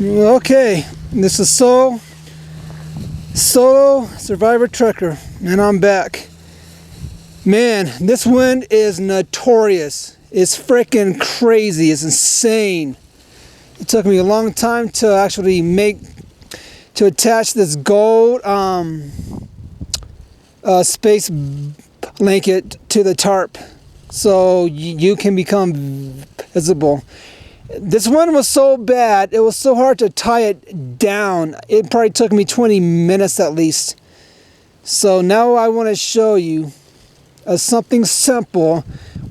Okay, this is Solo Survivor Trucker, and I'm back. Man, this wind is notorious. It's freaking crazy. It's insane. It took me a long time to actually attach this gold space blanket to the tarp, so you can become visible. This one was so bad, it was so hard to tie it down. It probably took me 20 minutes at least. So now I want to show you something simple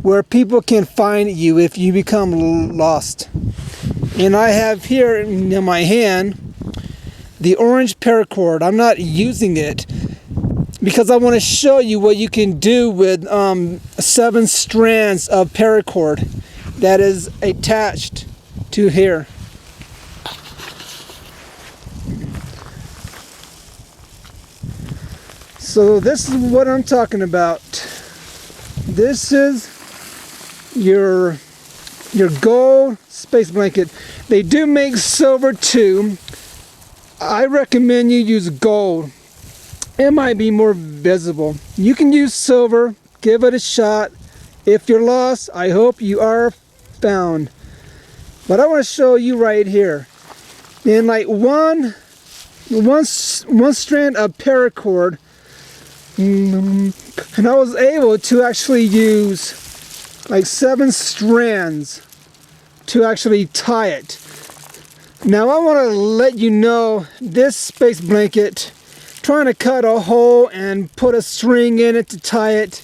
where people can find you if you become lost. And I have here in my hand the orange paracord. I'm not using it because I want to show you what you can do with 7 strands of paracord that is attached to here. So this is what I'm talking about. This is your gold space blanket. They do make silver too. I recommend you use gold. It might be more visible. You can use silver. Give it a shot. If you're lost, I hope you are found. But I want to show you right here. In like one strand of paracord, and I was able to actually use like 7 strands to actually tie it. Now I want to let you know this space blanket, trying to cut a hole and put a string in it to tie it,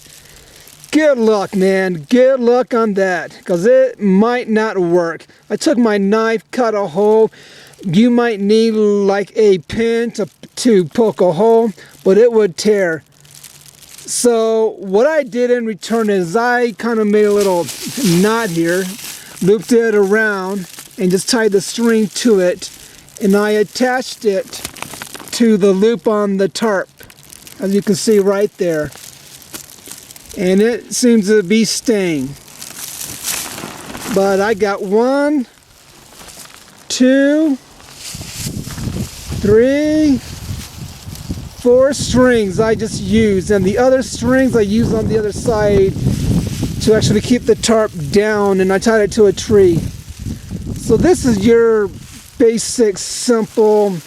good luck, man. Good luck on that, because it might not work. I took my knife, cut a hole. You might need like a pin to poke a hole, but it would tear. So what I did in return is I kind of made a little knot here, looped it around, and just tied the string to it, and I attached it to the loop on the tarp, as you can see right there. And it seems to be staying. But I got 1, 2, 3, 4 strings I just used, and the other strings I used on the other side to actually keep the tarp down, and I tied it to a tree. So this is your basic, simple,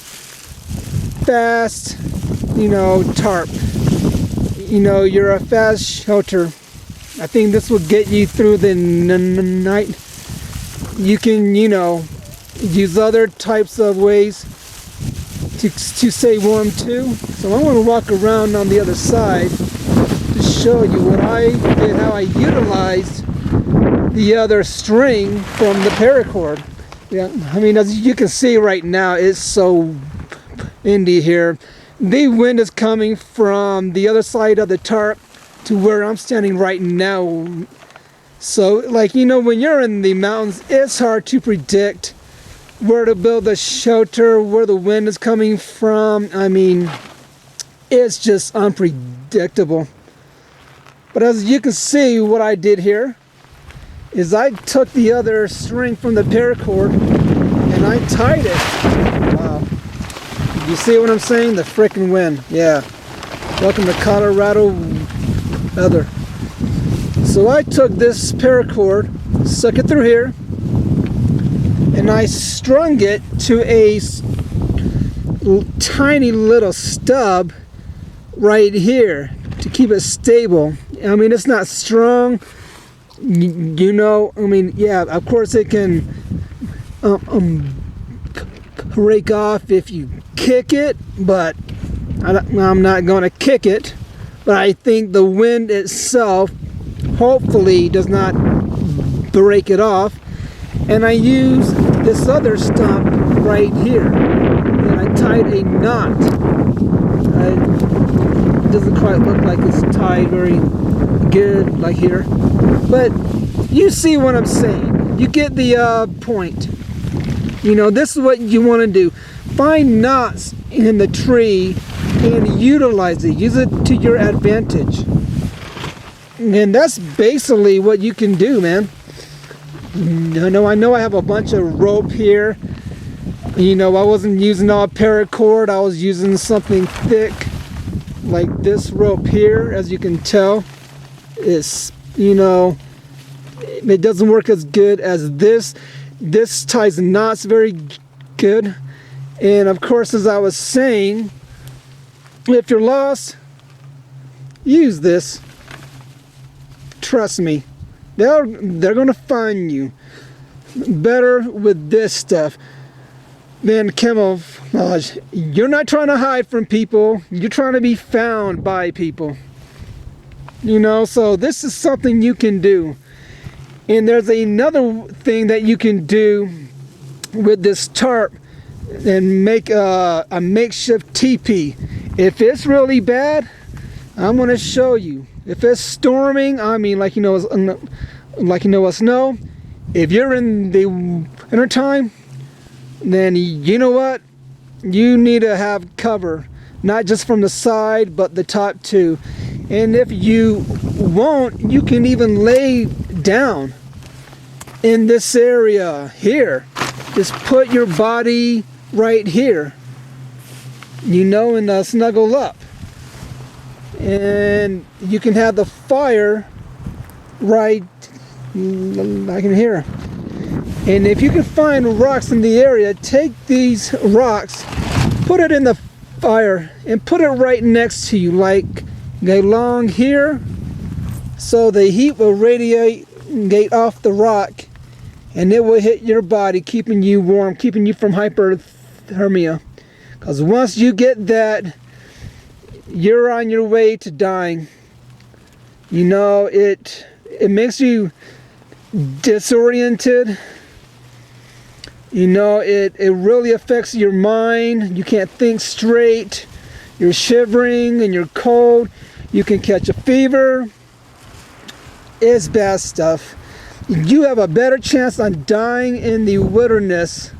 fast, tarp. You're a fast shelter. I think this will get you through the night. You can, use other types of ways to stay warm too. So I want to walk around on the other side to show you what I did, how I utilized the other string from the paracord. Yeah, I mean, as you can see right now, it's so windy here. The wind is coming from the other side of the tarp to where I'm standing right now. So, when you're in the mountains, it's hard to predict where to build a shelter, where the wind is coming from. I mean, it's just unpredictable. But as you can see, what I did here is I took the other string from the paracord and I tied it. Wow. You see what I'm saying? The frickin' wind. Yeah. Welcome to Colorado weather. So I took this paracord, stuck it through here, and I strung it to a tiny little stub right here to keep it stable. I mean, it's not strong. Yeah, of course it can break off if you kick it, but I'm not going to kick it. But I think the wind itself hopefully does not break it off. And I used this other stump right here, and I tied a knot. It doesn't quite look like it's tied very good like here, but you see what I'm saying. You get the point. This is what you want to do. Find knots in the tree and utilize it. Use it to your advantage. And that's basically what you can do, man. I know I have a bunch of rope here. You know, I wasn't using all paracord. I was using something thick like this rope here. As you can tell, it's, you know, it doesn't work as good as this. This ties knots very good. And of course, as I was saying, if you're lost, use this. Trust me, they're gonna find you better with this stuff than camouflage. You're not trying to hide from people, you're trying to be found by people. You know, so this is something you can do. And there's another thing that you can do with this tarp and make a makeshift teepee. If it's really bad, I'm going to show you. If it's storming, I mean, like you know, a snow. If you're in the winter time, then you know what? You need to have cover, not just from the side, but the top too. And if you won't, you can even lay down in this area here. Just put your body right here, you know, and snuggle up. And you can have the fire right like in here. And if you can find rocks in the area, take these rocks, put it in the fire, and put it right next to you, like along here, so the heat will radiate off the rock, and it will hit your body, keeping you warm, keeping you from hypothermia. Because once you get that, you're on your way to dying. You know, it makes you disoriented. You know, it really affects your mind. You can't think straight. You're shivering and you're cold. You can catch a fever. It's bad stuff. You have a better chance on dying in the wilderness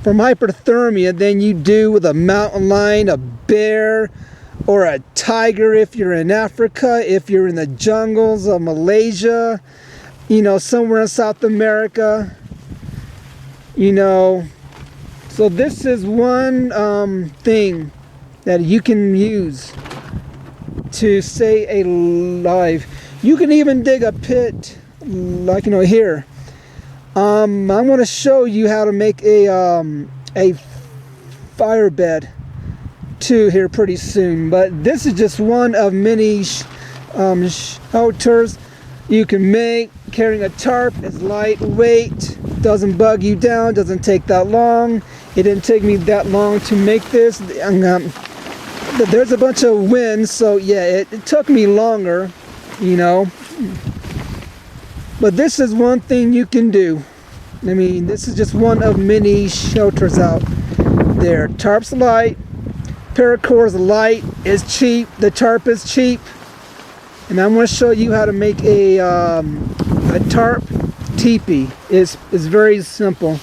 from hypothermia than you do with a mountain lion, a bear, or a tiger if you're in Africa, if you're in the jungles of Malaysia, you know, somewhere in South America, you know. So this is one thing that you can use to stay alive. You can even dig a pit, like, you know, here. I'm going to show you how to make a fire bed too here pretty soon, but this is just one of many shelters you can make. Carrying a tarp is lightweight, doesn't bug you down, doesn't take that long. It didn't take me that long to make this. There's a bunch of wind, so yeah, it took me longer, you know. But this is one thing you can do. I mean, this is just one of many shelters out there. Tarp's light, Paracord's light, is cheap, the tarp is cheap. And I'm going to show you how to make a tarp teepee. It's very simple.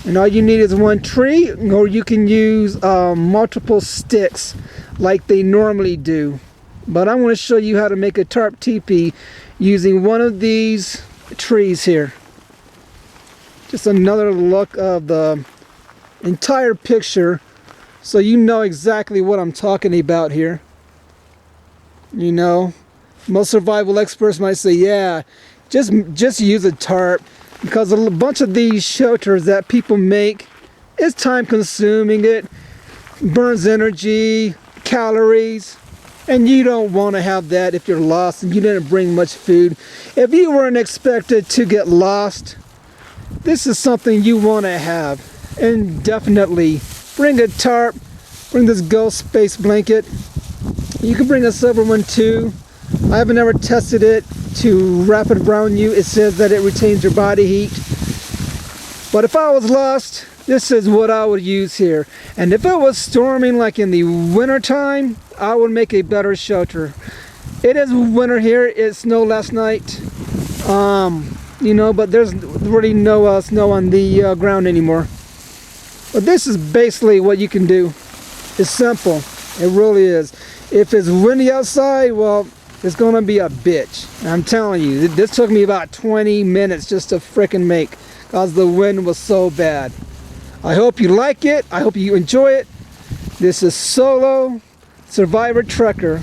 And all you need is one tree, or you can use multiple sticks like they normally do. But I'm going to show you how to make a tarp teepee using one of these trees here. Just another look of the entire picture so you know exactly what I'm talking about here. You know, most survival experts might say, yeah, just use a tarp, because a bunch of these shelters that people make, it's time consuming, it burns energy, calories, and you don't want to have that if you're lost and you didn't bring much food. If you weren't expected to get lost, this is something you want to have. And definitely bring a tarp, bring this ghost space blanket. You can bring a silver one too. I haven't ever tested it to wrap it around you. It says that it retains your body heat. But if I was lost, this is what I would use here. And if it was storming like in the winter time, I would make a better shelter. It is winter here. It snowed last night. You know, but there's really no snow on the ground anymore. But this is basically what you can do. It's simple. It really is. If it's windy outside, well, it's going to be a bitch. I'm telling you, this took me about 20 minutes just to frickin' make, because the wind was so bad. I hope you like it. I hope you enjoy it. This is Solo Survivor Trekker,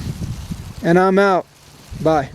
and I'm out. Bye.